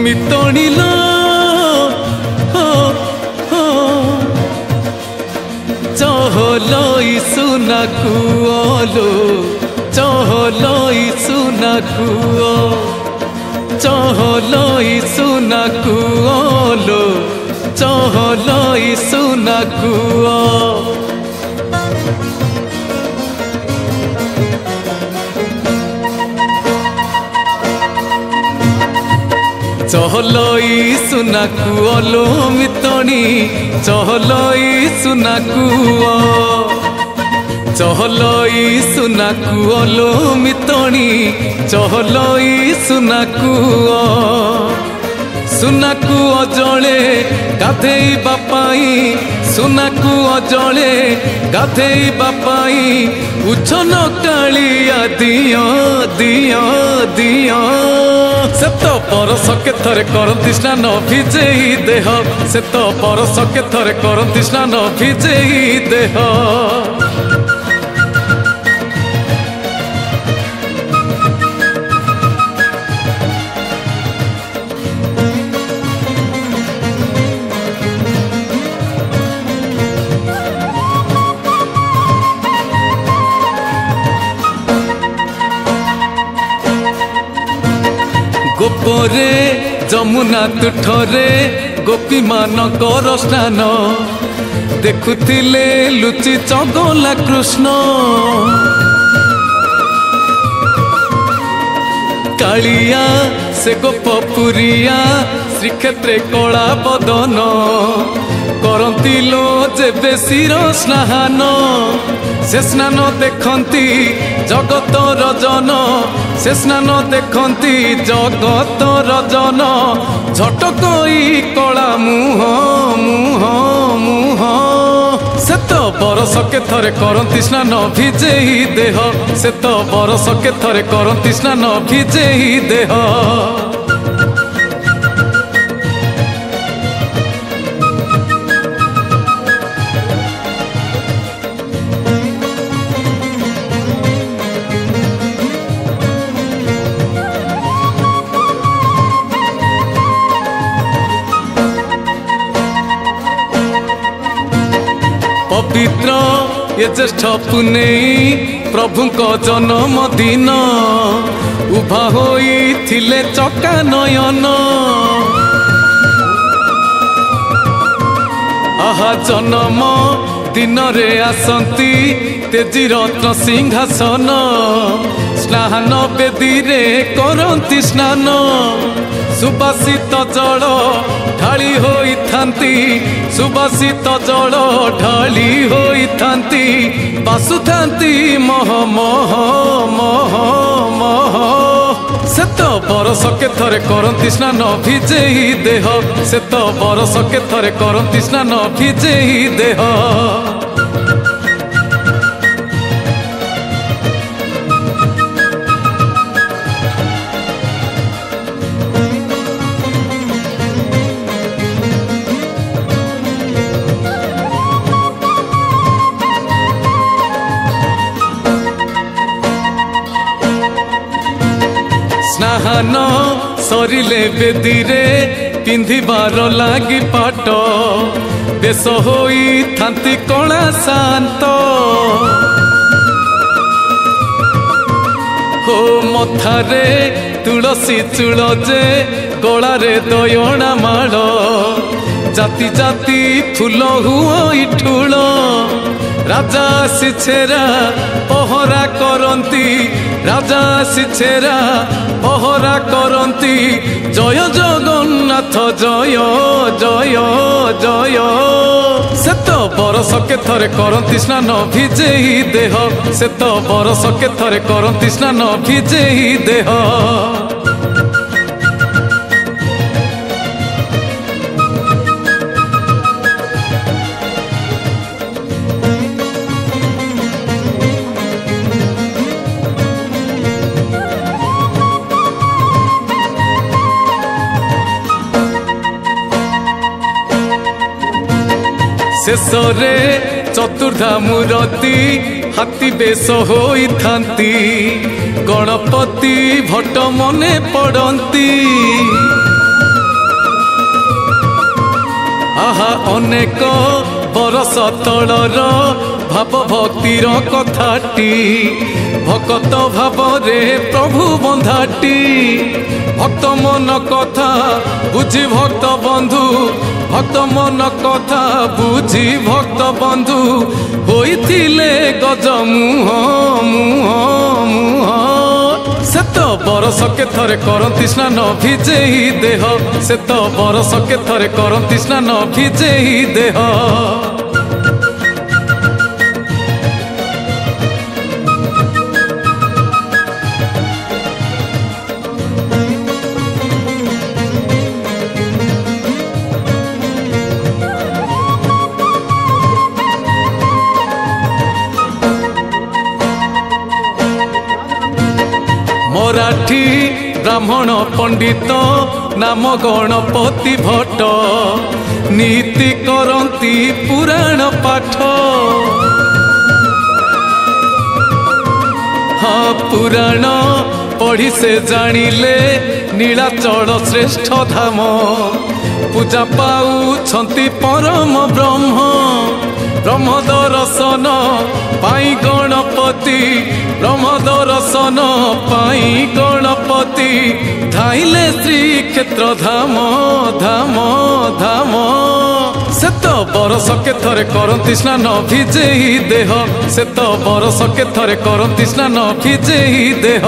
मितणिल चहलई सुना कुओलो चहलई सुना कुओ चहलई सुना कुओलो चहलई सुना कुओ चहलई सुना कुओलो मितणी चहलई सुना कुओ चहलई सुना कुओलो मितणी चहलई सुना कुओ सुना कुओ जले गाधेई बापाई सुना कुओ जले गाधेई बापाई उछन कालिया दियो दियो दियो से तो परस के थरे करती स्नान भिजेई देह से तो परस के थरे करती स्नान भिजेई देह गोपरे जमुना तुठरे गोपी मानकर स्नान देखुथिले लुचि चगला कृष्ण कालिया से गोपपुरिया श्रीक्षेत्रे कला बदन करती लो जेबे शिर स्नान से स्नान देखती जगत रजन से स्नान देखती जगत रजन झटकई कला मुह मुह मुह से तो बरस के थरे करती स्नान भिजेई देह से तो बरस के थरे करती स्नान भिजेई देह पवित्र ये ज्येष्ठ पुनेई प्रभु को जन्म दिन उभा होई थिले चका नयन आहा जन्म दिन रे आसंती तेजी रत्न सिंहासन स्नान बेदी रे करंती स्नान सुबासित जल ढाली होई थांती सुबासित जल ढाली होई थांती बासुथांती मह मह मह मह से तो बरस के थरे करंती स्नान भिजेई देह से तो बरस के थरे करंती स्नान भिजेई देह स्नान सरिले बेदी रे पिंधिबार लागी पाट बेश होई थांती कणा शांत हो मथारे तुलसी चूल जे गलारे दयणा माड़ जाति जाति फूल हुई ठूल राजा सिछेरा पहरा करंती राजा सिछेरा पहरा करंती जय जगन्नाथ जय जय जय से तो बरस के थरे करंती स्नान भिजेई देह से तो बरस के थरे करंती स्नान भिजेई देह शेषरे चतुर्धा मूर्ति हाथी बेश होई थांती गणपति भट्ट मने पड़ती आहा अनेक बरस तलर भाव भक्तिर कथाटी भक्त भाव रे प्रभु बंधाटी भक्त मन कथा बुझी भक्त बंधु भक्त मन कथा बुझी भक्त बंधु होइथिले गज मुह मुह मुह से तो बरस के थरे करती स्नान भिजेई देह से तो बरस के थरे करती स्नान भिजेई देह मराठी ब्राह्मण पंडित नाम गणपति भट्ट नीति करती पुराण पाठ हाँ पुराण पढ़ी से जानिले नीलाचल श्रेष्ठ धाम पूजा पाउछंती परम ब्रह्म ब्रह्म दर्शन पाई गणपति ब्रह्म दर्शन पाई गणपति धाइले श्रीक्षेत्र धाम धाम धाम से तो बरस के थरे करती स्नान भिजेई देह से तो बरस के थरे करती स्नान भिजेई देह।